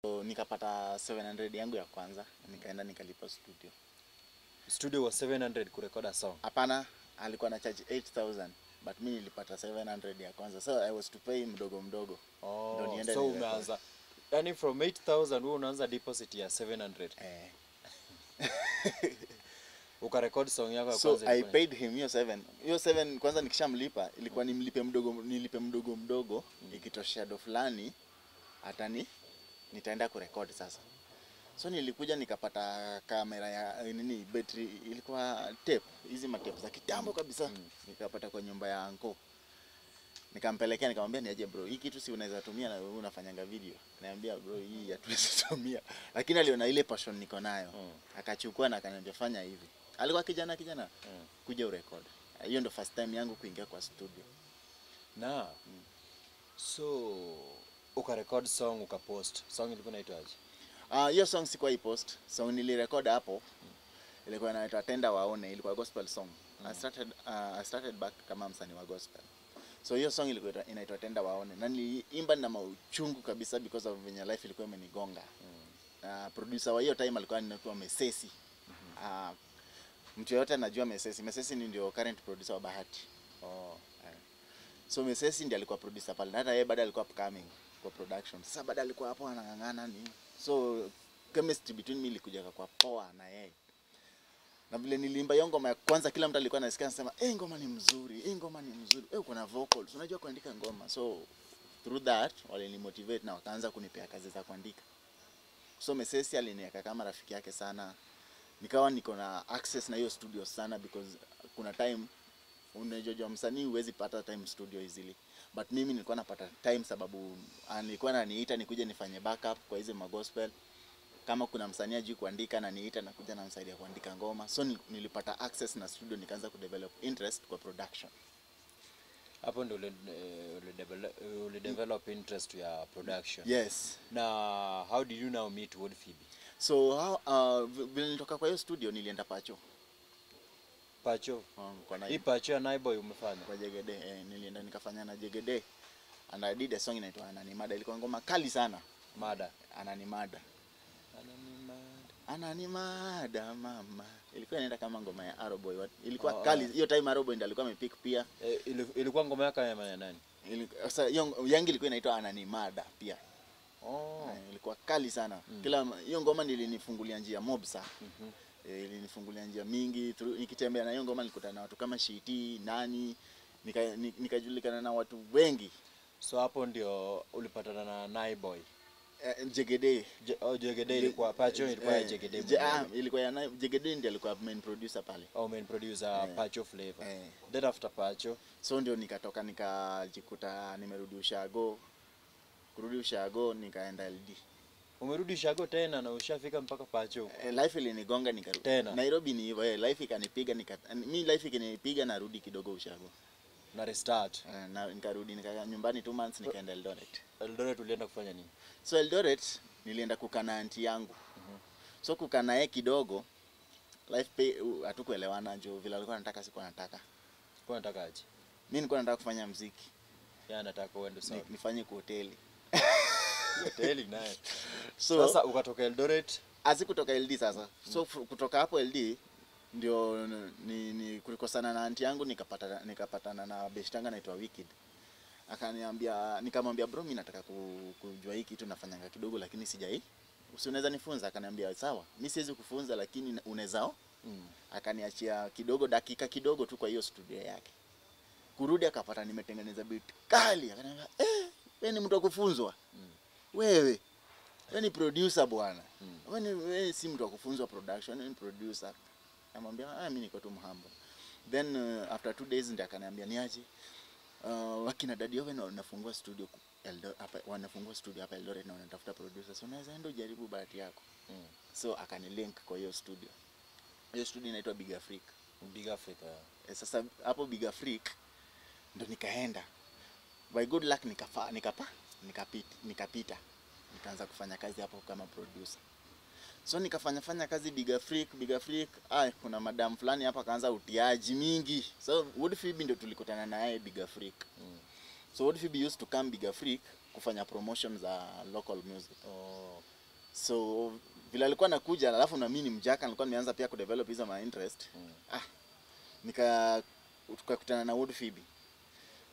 So, nikapata 700 yangu ya kwanza, nikaenda nikalipa studio. Studio was 700 kurekod a song. Hapana, alikuwa na charge 8000, but mimi nilipata 700 ya kwanza. So I was to pay mdogo mdogo. Oh, so umeanza yani from 8000 wewe unaanza deposit ya 700. Ukarekod song yako ya kwanza. So I paid him hiyo 7. Hiyo 7 kwanza nikishamlipa ilikuwa nilipe mdogo mdogo ikitoshia do fulani hata nitaenda kurekodi sasa. So nilikuja nikapata kamera ya nini battery ilikuwa tape, hizi matape za kitambo kabisa. Nikapata kwa nyumba ya uncle. Nikampelekea nikamwambia niaje bro, hii kitu si unaweza tumia na wewe unafanyanga video. Niambia bro, hii hatuwezi tumia. Lakini aliona ile passion niko nayo. Akachukua na akaniambia fanya hivi. Alikuwa kijana kuja urecord. Hiyo ndo first time yangu kuingia kwa studio. Na so ukarecord song ukapost. Song ilikuwa inaitwaje? Hiyo song sikuwa ipost. Song nilirecord hapo. Ilikuwa inaitwa Tenda Waone, ilikuwa gospel song. I started back kama msanii wa gospel. So hiyo song ilikuwa inaitwa Tenda Waone. Na niliimba na mauchungu kabisa because of venye life ilikuwa imenigonga. Producer wa hiyo time alikuwa anaitwa Mesesi. Mtu yote anajua Mesesi. Mesesi ndio current producer wa Bahati. So Mesesi ndiye alikuwa producer pale. Hata yeye baada alikuwa upcoming kwa production. Sasa baada alikuwa hapo anangangana nini. So chemistry between me ilikuja kwa poa na yeye. Na vile nilimba hiyo ngoma ya kwanza kila mtu alikuwa anasikia anasema ngoma ni mzuri, ngoma ni mzuri. Uko na vocals, unajua kuandika ngoma. So through that walinimotivate na wakaanza kunipea kazi za kuandika. So Mesesi aliniweka kama rafiki yake sana. Nikawa niko na access na hiyo studio sana because kuna time unajua msanii huwezi pata time studio easily. But mimi nilikuwa napata time sababu nilikuwa ananiita nikuje nifanye backup kwa hizo magospel. Kama kuna msanii ajui kuandika na niita na kuja na msaidia kuandika ngoma. So nilipata access na studio nikaanza kudevelop interest kwa production. Hapo ndo develop interest ya production. Yes. Na how did you now meet Wood Phoebe? So vile nilitoka kwa hiyo studio nilienda Pacho. Hii Pacho ya Naiboy umefanya? Kwa Jegede, nilienda nikafanya na Jegede. And I did a song inaitwa Ananimada. Ilikuwa ngoma kali sana. Mada. Ananimada mama. Ilikuwa inaenda kama ngoma ya Arrowboy. Ilikuwa kali. Hiyo time Arrowboy ndiye alikuwa amepick pia. Ilikuwa ngoma yake ya nani? Sasa yangi ilikuwa inaitwa Ananimada pia. Ilikuwa kali sana. Kila hiyo ngoma nilinifungulia njia mob sana. Ilinifungulia njia mingi. Nikitembea na hiyo ngoma nilikutana na watu kama Shiti, nani, nikajulikana na watu wengi. So hapo ndio ulipatana na Naiboy. Jegede. Jegede ilikuwa Pacho, ilikuwa ya Jegede. Ilikuwa ya Jegede ndiye alikuwa main producer pale. Main producer Pacho Flavor. Then after Pacho, so ndio nikatoka nikajikuta nimerudi Ushago. Kurudi Ushago nikaenda LD. Umerudi Ushago tena na ushafika mpaka Pacho. Life ilinigonga nikarudi. Tena. Nairobi ni hivyo, life ikanipiga mimi life ikinipiga narudi kidogo Ushago. Na restart. Na nikarudi nikakaa nyumbani 2 months nikaenda Eldoret. Eldoret ulienda kufanya nini? So Eldoret nilienda kukaa na aunti yangu. So kukaa naye kidogo life hatukuelewana njoo vile alikuwa anataka sikuwa nataka. Kwa nataka aje? Mimi nilikuwa nataka kufanya muziki. Yeye anataka uende sawa. Nifanye kwa hoteli. Hoteli naye. So sasa ukatoka Eldoret, kutoka LD sasa. So kutoka hapo LD ndio kulikosana na aunti yangu nikapatana na beshtanga anaitwa Wicked. Nikamwambia bro mimi nataka kujua hiki kitu nafanyanga kidogo lakini sijai. Unaweza nifunza? Akaniambia sawa. Mimi siwezi kufunza lakini unaweza. Akaniachia kidogo dakika kidogo tu kwa hiyo studio yake. Kurudi akapata nimetengeneza beat kali. Akaniambia wewe ni mtu wa kufunzwa. Wewe ni producer bwana. Wewe si mtu wa kufunzwa production, wewe ni producer. Namwambia mimi niko tu mhambo. Then after 2 days ndiye akaniambia niaje. Wakina Daddy Owen wanafungua studio hapa Eldoret na wanatafuta producer. So unaweza enda ujaribu bahati yako. So akanilink kwa hiyo studio. Hiyo studio inaitwa Big Africa. Big Africa. Sasa hapo Big Africa ndo nikaenda. By good luck nikapita. Nikaanza kufanya kazi hapo kama producer. So nikafanya kazi Big Africa. Kuna madam fulani hapa kaanza utiaji mingi. So Wood Phoebe ndio tulikutana naye Big Africa. So Wood Phoebe used to come Big Africa kufanya promotion za local music. Oh. So vile alikuwa anakuja, alafu na mimi ni mjaka, nilikuwa nimeanza pia kudevelop hizo my interest. Tukakutana na Wood Phoebe.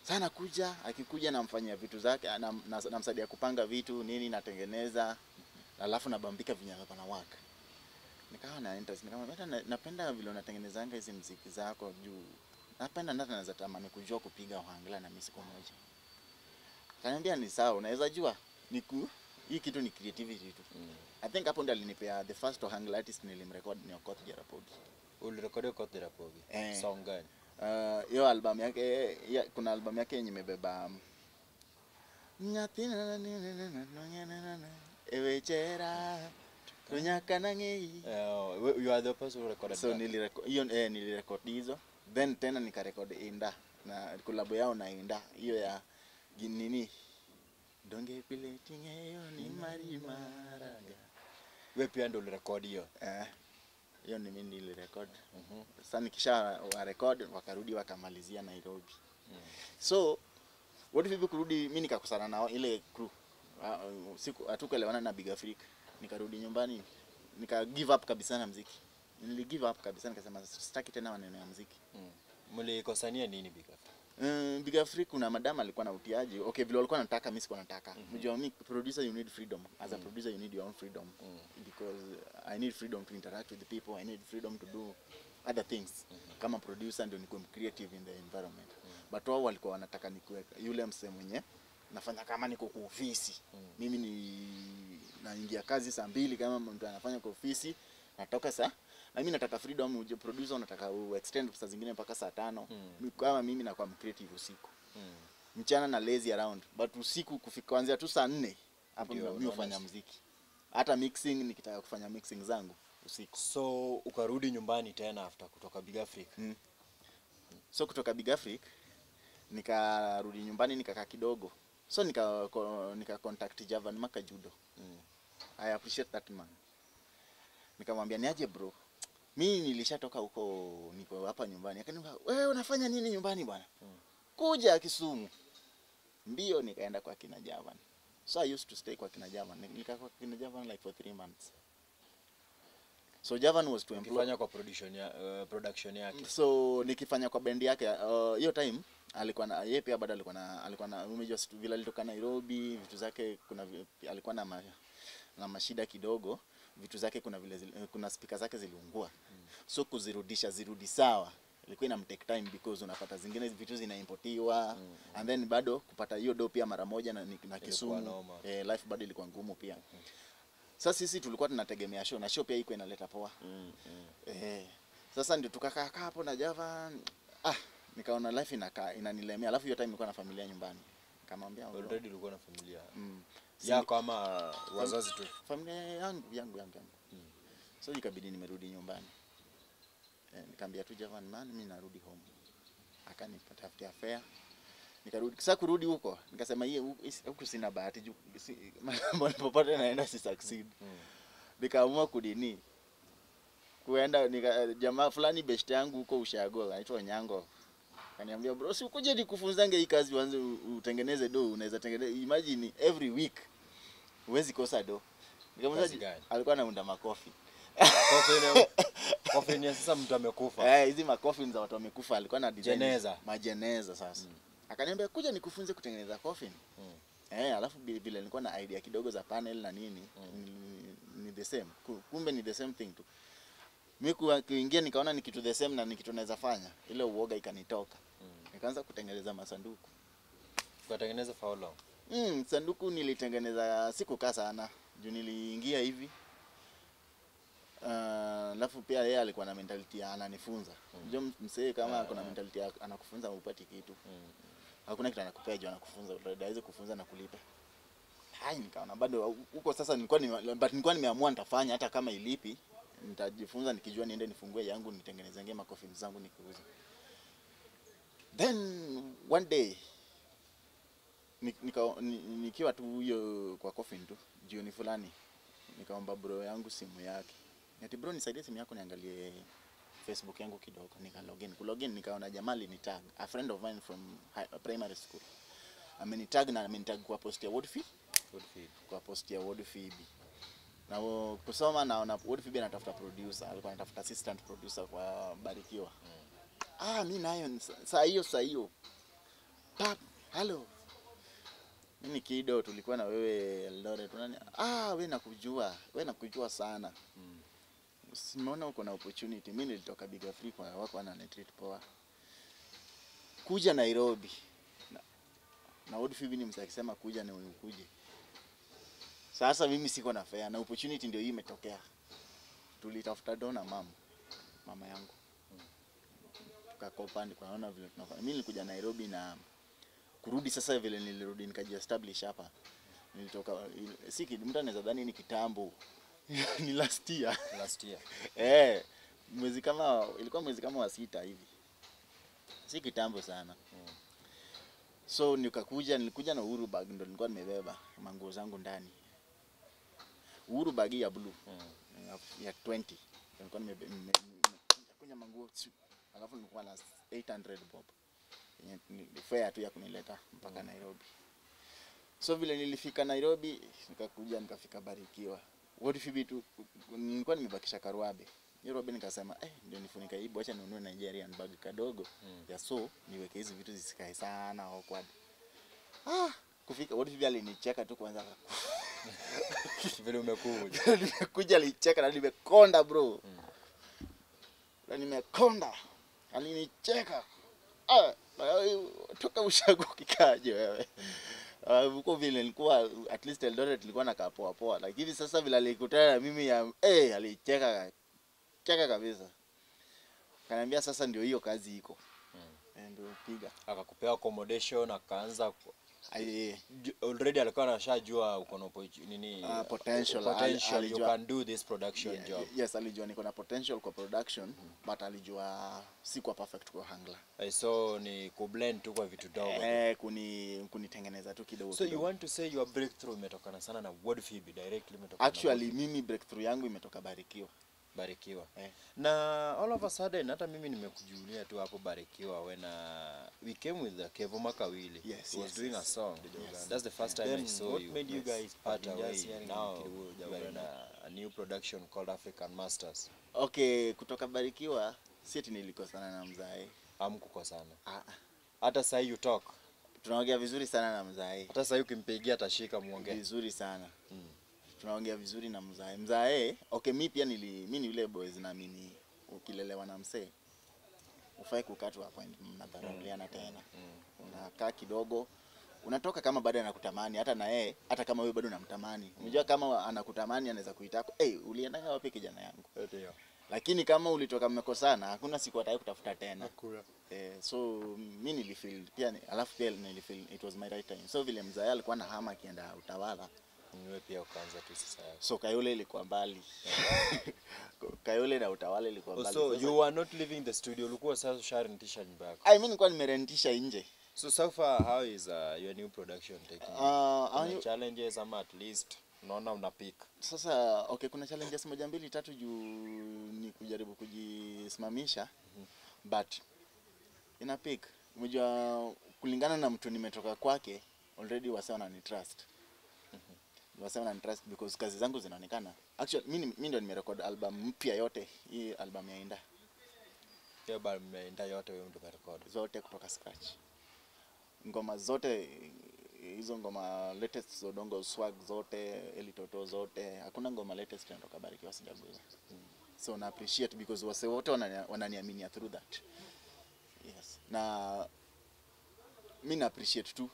Sana kuja, akikuja namfanyia vitu zake, namsaidia kupanga vitu, nini natengeneza, alafu nabambika vinyana kwa na waka. Nikawa na interest, nikamwambia napenda vile unatengenezanga hizi muziki zako juu. Napenda hata naweza tamani kujua kupiga uhangla na mimi siku moja. Kaniambia ni sawa, unaweza jua hii kitu ni creativity tu. I think hapo ndo alinipea the first ohangla artist nilimrecord ni Okoth Jarapogi. Ulirekodi Okoth Jarapogi? Song gani? Hiyo album yake, kuna album yake yenye imebeba Nyatina ewe chera tunyakana ngei. You are the person who recorded so that? Nilirecord hizo, then tena nikarecord Inda na collab yao na Inda hiyo ya nini donge pileting hiyo ni marimaraga. Wewe pia ndio ulirekodi hiyo? Hiyo ni mimi nilirecord. Sasa nikisha wa record wakarudi wakamalizia Nairobi. So what if kurudi mimi nikakosana nao ile crew. Siku hatukuelewana na Big Africa. Nikarudi nyumbani nika give up kabisa na muziki. Nili give up kabisa nikasema sitaki tena maneno ya muziki. Mlikosania nini Big Africa? Big Africa kuna madam alikuwa na utiaji. Okay, vile walikuwa nataka mimi sikuwa nataka. Unajua mimi producer you need freedom. As a producer you need your own freedom. Because I need freedom to interact with the people. I need freedom to do other things. Kama producer ndio nikuwe creative in the environment. But wao walikuwa wanataka nikuwe yule msee mwenye nafanya kama niko kwa ofisi. Mimi ni naingia kazi saa 2 kama mtu anafanya kwa ofisi, natoka saa na mimi nataka freedom. Uje producer unataka extend saa zingine mpaka saa 5. Kama mimi nakuwa creative usiku. Mchana na lazy around, but usiku kufika kuanzia tu saa 4 hapo ndio mimi hufanya muziki. Hata mixing nikitaka kufanya mixing zangu usiku. So ukarudi nyumbani tena after kutoka Big Africa? So kutoka Big Africa nikarudi nyumbani nikakaa kidogo. So nika contact Jaugana Judo. I appreciate that man. Nikamwambia niaje bro, mimi nilishatoka huko, niko hapa nyumbani. Akaniambia wewe unafanya nini nyumbani bwana? Kuja Kisumu. Mbio nikaenda kwa kina Jaugana. So I used to stay kwa kina Jaugana. Nilikaa kwa kina Jaugana like for 3 months. So Jaugana was to employ kufanya kwa production yake. So nikifanya kwa band yake hiyo time alikuwa na yeye pia bado alikuwa na umejua vile alitoka Nairobi, vitu zake alikuwa na mashida kidogo, vitu zake kuna speaker zake ziliungua. So zirudi sawa ilikuwa ina take time because unapata zingine vitu zinaimportiwa and then bado kupata hiyo do pia mara moja na Kisumu life bado ilikuwa ngumu pia. Sasa sisi tulikuwa tunategemea show na show pia iko inaleta poa. Sasa ndio tukakaa hapo na Jaugana. Nikaona life inanilemea. Alafu hiyo time nilikuwa na familia nyumbani. Nikamwambia already ulikuwa na familia. Yako ama wazazi tu? Familia yangu. So ikabidi nimerudi nyumbani. Nikamwambia tu Jaugana, man mimi narudi home. Akanipatafutia fare. Nikarudi. Sasa kurudi huko nikasema huko sina bahati juu mbona popote naenda si succeed. Nikaamua kuenda jamaa fulani best yangu huko Ushago anaitwa Nyango. Kaniambia bro, si ukuje nikufunzange hii kazi uanze utengeneze do, unaweza tengeneza, imagine every week huwezi kosa do. Nikamwambia alikuwa anaunda makofi. Coffin ya sasa mtu amekufa. Hizi macoffin za watu wamekufa alikuwa na design majeneza sasa. Akaniambia kuja nikufunze kutengeneza coffin. Alafu vile nilikuwa na idea kidogo za panel na nini, ni the same. Kumbe ni the same thing tu. Mimi kuingia nikaona ni kitu the same na ni kitu naweza fanya. Ile uoga ikanitoka. Nikaanza kutengeneza masanduku. Ukatengeneza for how long? Sanduku nilitengeneza sikukaa sana. Juu niliingia hivi. Alafu pia yeye alikuwa na mentality ananifunza. Unajua msee kama kuna mentality anakufunza upati kitu. Hakuna kitu anakupea juu anakufunza, aweze kufunza na kulipa. Nikaona bado huko sasa nilikuwa nimeamua nitafanya hata kama ilipi. Nitajifunza nikijua niende nifungue yangu nitengenezenge macoffin zangu nikuuze. Then one day nikiwa tu hiyo kwa coffin tu jioni fulani nikaomba bro yangu simu yake. Ati bro nisaidie simu yako niangalie Facebook yangu kidogo. Kulogin nikaona jamaa alinitag, a friend of mine from primary school. amenitag na amenitag kwa post ya Woodfeed, Good feed. kwa post ya Woodfeed. Na kusoma naona Woodfeed anatafuta producer, alikuwa anatafuta assistant producer kwa Barikiwa. Mimi nayo saa hiyo. Pap, hello. Mimi Kido tulikuwa na wewe Eldoret. Wewe nakujua sana. Simeona uko na opportunity. Mimi nilitoka Big Free kwa wako wana treat poa. Kuja Nairobi. Na Woodfeed ni msaki akisema kuja na ukuje. Sasa mimi siko na fare na opportunity ndio hii imetokea. Tulitafuta dona mama yangu. Tukakopandi kwa naona vile tunafanya. Mimi nilikuja Nairobi na kurudi sasa vile nilirudi nikajiestablish hapa. Nilitoka mtu anaweza dhani ni kitambo. Ni last year. Ilikuwa mwezi kama wa 6 hivi. Si kitambo sana. So nilikuja na Uhuru bag ndo nilikuwa nimebeba manguo zangu ndani. Uhuru bag ya blue ya 20. Nilikuwa nimekunya manguo alafu nilikuwa na 800 bob. Ni fare tu ya kunileta mpaka Nairobi. So vile nilifika Nairobi nikafika Barikiwa. Woodfeed tu nilikuwa nimebakisha karuabe. Nairobi nikasema ndio nifunika hii acha ninunue Nigerian bag kadogo ya niweke hizi vitu zisikae sana awkward. Kufika Woodfeed alinicheka tu kwanza. Vile umekuja. Nimekuja alicheka na nimekonda bro. Na nimekonda. Alinicheka. Toka ushago kikaje wewe. Huko vile nilikuwa at least Eldoret nilikuwa nakaa poa lakini sasa vile alikutana na mimi alicheka kabisa. Kaniambia sasa ndio hiyo kazi iko. Ndio piga. Akakupea accommodation akaanza already alikuwa anashajua uko na potential you can do this production job. Yes, alijua niko na potential kwa production but alijua si kwa perfect kwa hangler. So ni kublend tu kwa vitu dogo. Kunitengeneza tu kidogo. So you want to say your breakthrough imetokana sana na Woodfeed directly imetokana. Actually mimi breakthrough yangu imetoka Barikiwa. Na all of a sudden hata mimi nimekujulia tu hapo Barikiwa when we came with the Kevo Makawili. Yes, he was doing a song. That's the first time I saw what you. What made you guys part away? Now Kido, you're in a new production called African Masters. Okay, kutoka Barikiwa si eti nilikosana na mzae. Hamkukosana. Hata sasa you talk. Tunaongea vizuri sana na mzae. Hata sasa ukimpigia atashika muongee. Vizuri sana. Tunaongea vizuri na mzae. Okay, mimi pia mimi ni yule boys na mimi ukilelewa na msee ufai kukatwa point mnadharauliana tena. Unakaa kidogo unatoka kama bado anakutamani hata na yeye hata kama wewe bado unamtamani. Unajua kama anakutamani anaweza kuitako ulienda wapi kijana yangu? Ndio. Lakini kama ulitoka mmekosana hakuna siku atakaye kutafuta tena. Hakuna. So mimi nilifeel pia alafu pia nilifeel it was my right time. So vile mzae alikuwa na hama akienda utawala niwe pia ukaanza tu sasa. So Kayole ilikuwa mbali. Kayole na utawala ilikuwa mbali. So you were not leaving the studio, ulikuwa sasa usharentisha nyumba yako. Mimi nilikuwa nimerentisha nje. So far how is your new production taking? Challenges ama at least unaona una peak. Sasa okay, kuna challenges 1 2 3 juu ni kujaribu kujisimamisha. But ina peak. Unajua kulingana na mtu nimetoka kwake already wase wananitrust. Wase wananitrust because kazi zangu zinaonekana. Actually mimi ndio nimerecord album mpya yote. Hii album ya Inda. Hiyo album ya Inda yote wewe ndio umerecord. Zote kutoka scratch. Ngoma zote hizo ngoma latest Zodongo Swag zote, Elitoto zote. Hakuna ngoma latest inatoka Barikiwa sijaguza. So na appreciate because wase wote wananiamini through that. Yes. Na mimi na appreciate tu.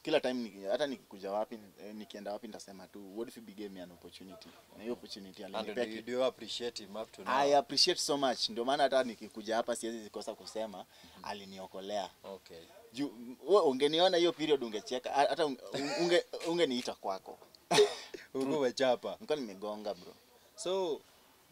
Kila time hata nikikuja wapi nikienda wapi nitasema tu Woodfeed gave me an opportunity. Na hiyo opportunity alinipea. And do you appreciate him up to now? I appreciate so much. Ndio maana hata nikikuja hapa siwezi kosa kusema aliniokolea. Okay. Wewe ungeniona hiyo period ungecheka hata ungeniita kwako. Umechapa. Nilikuwa nimegonga bro. So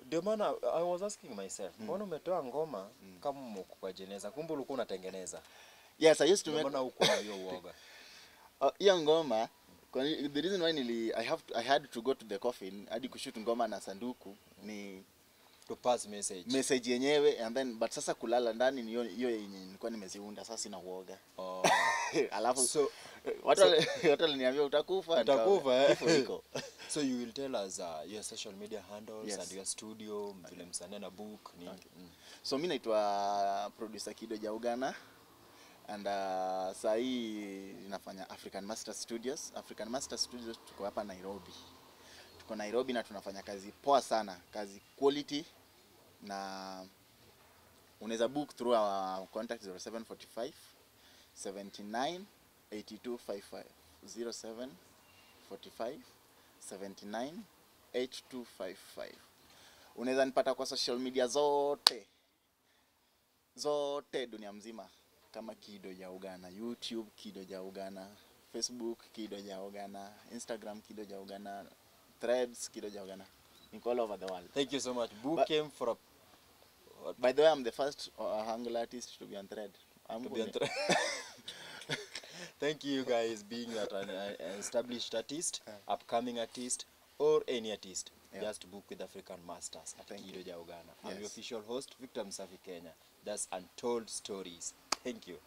ndio maana I was asking myself, mbona umetoa ngoma kama mko kwa jeneza? Kumbe ulikuwa unatengeneza. Yes, I used to make. Mbona uko na hiyo uoga? Hiyo ngoma the reason why I had to go to the coffin hadi kushoot ngoma na sanduku ni to pass message yenyewe, and then but sasa kulala ndani ni hiyo yenye nilikuwa nimeziunda, sasa sina uoga. Alafu so watu waliniambia utakufa kifo iko. So you will tell us your social media handles. Yes. And your studio, vile msanii na book ni. So mimi naitwa producer Kido Jaugana, and saa hii ninafanya African Master Studios. African Master Studios tuko hapa Nairobi. Tuko Nairobi na tunafanya kazi poa sana, kazi quality, na unaweza book through our contact 0745 79 82 55 0745 79 8255. Unaweza nipata kwa social media zote dunia mzima kama Kido Jaugana, YouTube Kido Jaugana, Facebook Kido Jaugana, Instagram Kido Jaugana, Threads Kido Jaugana. It's all over the world. Thank you so much. Book came for a... By the way, I'm the first Hangul artist to be on Thread. Thank you guys, being an established artist, upcoming artist, or any artist. Just book with African Masters at Kido Jaugana. I'm your official host, Victor Msafi Kenya. That's Untold Stories. Thank you.